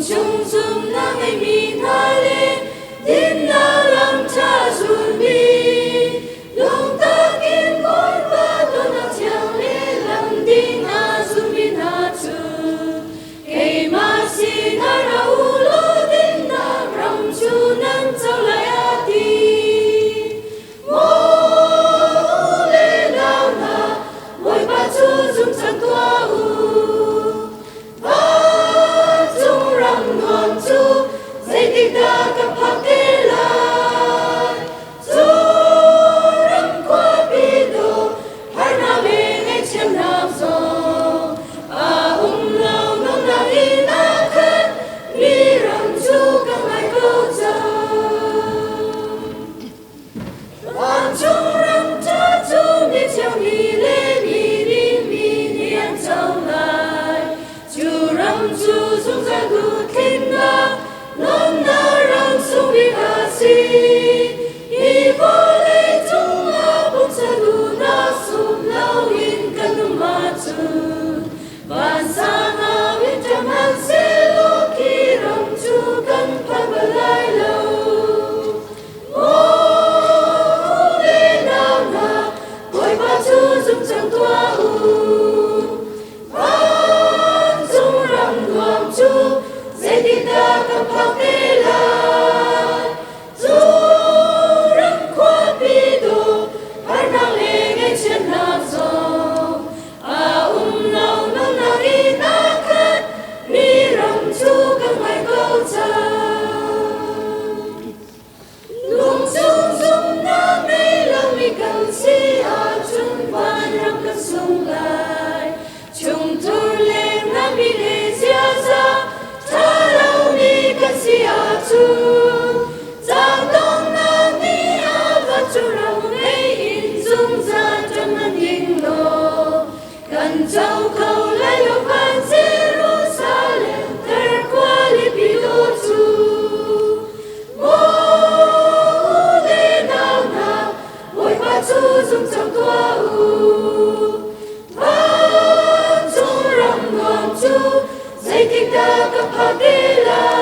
chung zum na ngày mi na le din na lam cha zu mi long ta kim con ba to na chiang le lam ding na zu mi na chu ke ma si na ra u lo din na ram chu nan chau lai a ti mo le lao na moi ba chu zum chan tua u ta ka phak te lai zu ram kwa pi do har na me ngai chem na zo a lao no na i na khat ni ram chu ka mai ko cha wan chu ram cha chu ni cheu ni le ni ni mi ni an chau lai chu ram chu sung sa gu thin na non na ram sung vi ha si i vo le chung la bung sa lu na sum lao in kan nu ma chu ban sa na vin cha man se lo ki ram chu kan pha ba lai lo o le na na koi ba chu zum chang tua u ban chung ram luam chu dễ tin ta cầm phao tê lai du răng khoa pi đồ har nang le ngay chân nam zo a lao nong na đi na khát ni ram chu cầm mai câu cha lung chung chung na mây lam mi cầm si a chung van ram cầm sung lai chung tur lên na mi le zia za ta lâu ni kan si a chu giang đông na ni a va chu rau nei in dung ra trong nan ding lo kan châu khâu lai lo van Jerusalem ter qua li pi lo chu mo le nao na moi ba chu dung trong tua u van chung ram ngom chu dây kinh ta cấp hạt đi la